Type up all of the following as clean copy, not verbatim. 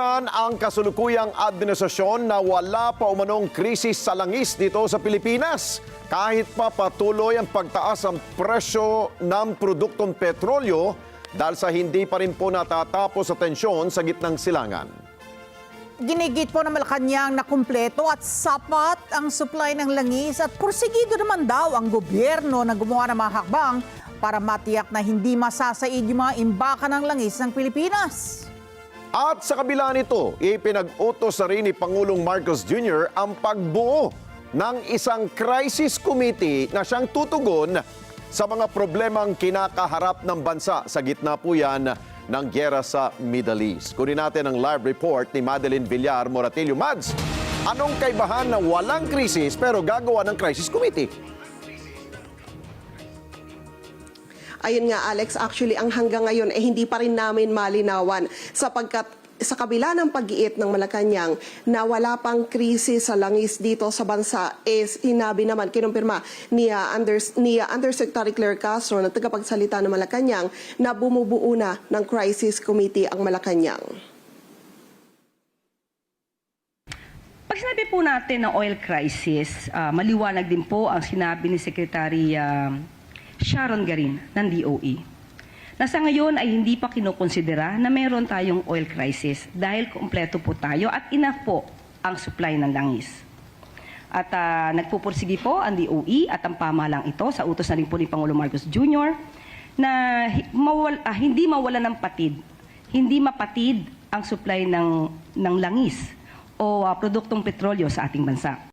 Paninindigan ang kasulukuyang administrasyon na wala pa umanong krisis sa langis dito sa Pilipinas. Kahit pa patuloy ang pagtaas ng presyo ng produktong petrolyo dahil sa hindi pa rin po natatapos sa tensyon sa gitnang silangan. Ginigit po ng Malacanang na kumpleto at sapat ang supply ng langis at porsigido naman daw ang gobyerno na gumawa ng mga hakbang para matiyak na hindi masasaid yung mga imbaka ng langis ng Pilipinas. At sa kabila nito, ipinag-utos na rin ni Pangulong Marcos Jr. ang pagbuo ng isang crisis committee na siyang tutugon sa mga problemang kinakaharap ng bansa. Sa gitna po yan ng gyera sa Middle East. Kunin natin ang live report ni Madeline Villar Moratillo. Mads, anong kaibahan na walang krisis pero gagawa ng crisis committee? Ayun nga Alex, actually ang hanggang ngayon hindi pa rin namin malinawan sapagkat sa kabila ng pag-iit ng Malacanang na wala pang krisis sa langis dito sa bansa is sinabi naman, kinumpirma ni Undersecretary Claire Castro na tagapagsalita ng Malacanang na bumubuo na ng crisis committee ang Malacanang. Pag sinabi po natin ng oil crisis, maliwanag din po ang sinabi ni Secretary Sharon Garin ng DOE. Na sa ngayon ay hindi pa kinukonsidera na meron tayong oil crisis dahil kumpleto po tayo at enough po ang supply ng langis. At nagpupursige po ang DOE at ang pamahalang ito sa utos na rin po ni Pangulong Marcos Jr. na hindi mawala ng patid, hindi mapatid ang supply ng langis o produktong petrolyo sa ating bansa.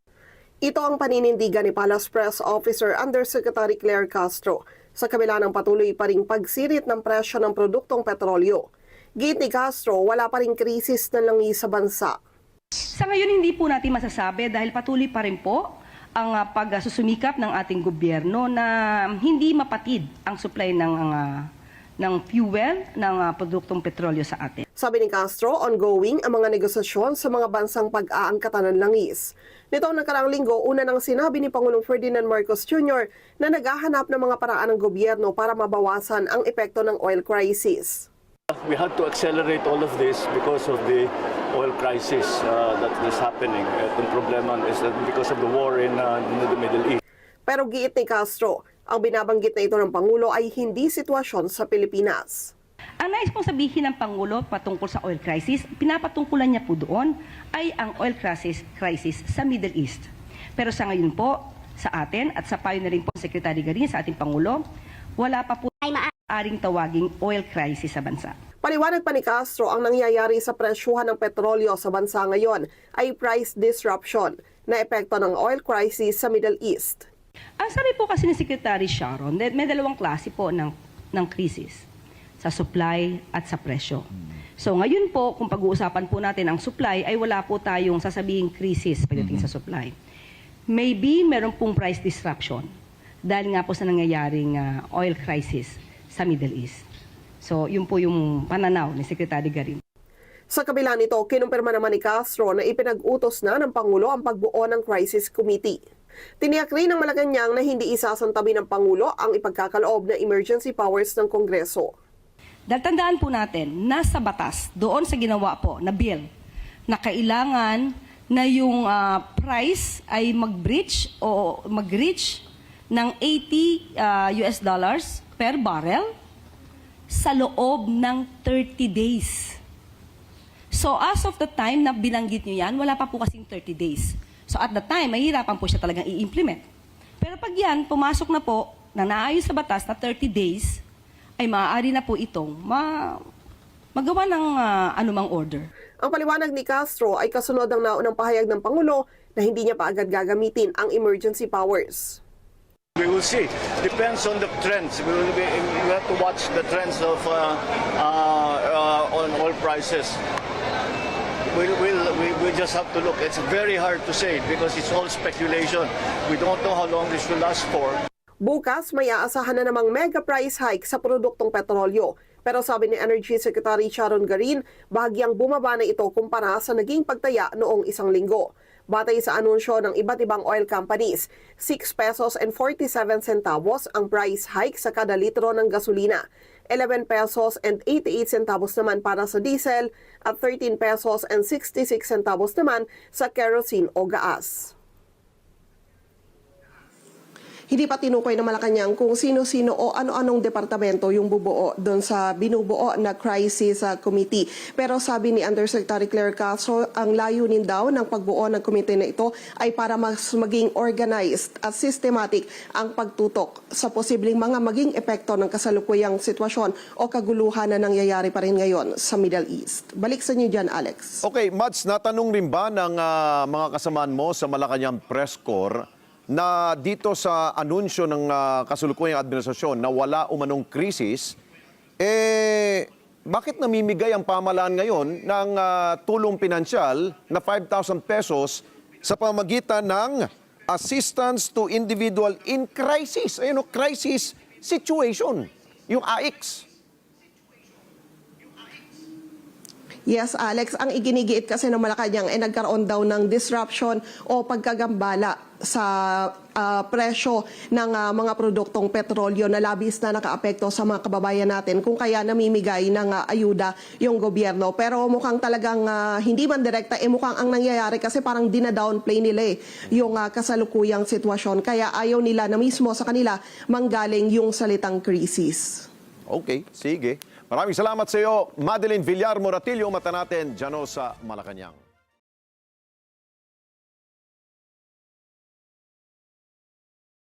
Ito ang paninindigan ni Palace Press Officer Undersecretary Claire Castro sa kabila ng patuloy pa ring pagsirit ng presyo ng produktong petrolyo. Git ni Castro, wala pa ring krisis ng langis sa bansa. Sa ngayon hindi po natin masasabi dahil patuloy pa rin po ang pagsusumikap ng ating gobyerno na hindi mapatid ang supply ng fuel, ng produktong petrolyo sa atin. Sabi ni Castro, ongoing ang mga negosasyon sa mga bansang pag-aangkatan ng langis. Nitong nakaraang linggo, una nang sinabi ni Pangulong Ferdinand Marcos Jr. na naghahanap ng mga paraan ng gobyerno para mabawasan ang epekto ng oil crisis. We had to accelerate all of this because of the oil crisis that is happening. Itong problema is because of the war in the Middle East. Pero giit ni Castro, ang binabanggit na ito ng Pangulo ay hindi sitwasyon sa Pilipinas. Ang nais pong sabihin ng Pangulo patungkol sa oil crisis, pinapatungkulan niya po doon ay ang oil crisis sa Middle East. Pero sa ngayon po, sa atin at sa payo na rin po Secretary Garin sa ating Pangulo, wala pa po ay maaaring tawaging oil crisis sa bansa. Paliwanag pa ni Castro, ang nangyayari sa presyuhan ng petrolyo sa bansa ngayon ay price disruption na epekto ng oil crisis sa Middle East. Ang sabi po kasi ni Secretary Sharon, may dalawang klase po ng krisis, sa supply at sa presyo. So ngayon po, kung pag-uusapan po natin ang supply, ay wala po tayong sasabihing krisis pagdating sa supply. Maybe meron pong price disruption dahil nga po sa nangyayaring oil crisis sa Middle East. So yun po yung pananaw ni Secretary Garin. Sa kabila nito, kinumpirma naman ni Castro na ipinag-utos na ng Pangulo ang pagbuo ng crisis committee. Tiniyak rin ng Malacanang na hindi isasantabi ng Pangulo ang ipagkakaloob na emergency powers ng Kongreso. Dahil tandaan po natin, nasa batas, doon sa ginawa po na bill, na kailangan na yung price ay mag-breach o mag-reach ng $80 per barrel sa loob ng 30 days. So as of the time na binanggit nyo yan, wala pa po kasing 30 days. So at the time, mahirapan po siya talagang i-implement. Pero pag yan, pumasok na po, na naayos sa batas na 30 days, ay maaari na po itong magawa ng anumang order. Ang paliwanag ni Castro ay kasunod ng naunang pahayag ng Pangulo na hindi niya pa agad gagamitin ang emergency powers. We will see. Depends on the trends. We have to watch the trends of on oil prices. We just have to look. It's very hard to say because it's all speculation. We don't know how long this will last for. Bukas, may aasahan na namang mega price hike sa produktong petrolyo. Pero sabi ni Energy Secretary Sharon Garin, bahagyang bumaba na ito kumpara sa naging pagtaya noong isang linggo. Batay sa anunsyo ng iba't ibang oil companies, 6 pesos and 47 centavos ang price hike sa kada litro ng gasolina. 11 pesos and 88 centavos naman para sa diesel at 13 pesos and 66 centavos naman sa kerosene o gas. Hindi pa tinukoy ng Malacanang kung sino-sino o ano-anong departamento yung bubuo doon sa binubuo na crisis committee. Pero sabi ni Undersecretary Claire Castro, ang layunin daw ng pagbuo ng committee na ito ay para mas maging organized at systematic ang pagtutok sa posibleng mga maging epekto ng kasalukuyang sitwasyon o kaguluhan na nangyayari pa rin ngayon sa Middle East. Balik sa inyo dyan, Alex. Okay, Mads, natanong rin ba ng mga kasamaan mo sa Malacanang Press Corps na dito sa anunsyo ng kasalukuyang administrasyon na wala umanong krisis, bakit namimigay ang pamahalaan ngayon ng tulong pinansyal na 5,000 pesos sa pamagitan ng Assistance to Individual in Crisis? Ayun, crisis situation, yung AICS. Yes, Alex, ang iginigiit kasi ng Malacanang ay nagkaroon daw ng disruption o pagkagambala sa presyo ng mga produktong petrolyo na labis na nakaapekto sa mga kababayan natin kung kaya namimigay ng ayuda yung gobyerno. Pero mukhang talagang hindi man direkta, mukhang ang nangyayari kasi parang dinadownplay nila yung kasalukuyang sitwasyon. Kaya ayaw nila na mismo sa kanila manggaling yung salitang krisis. Okay, sige. Maraming salamat sa iyo, Madeline Villar Moratillo. Mata natin dyan sa Malacanang.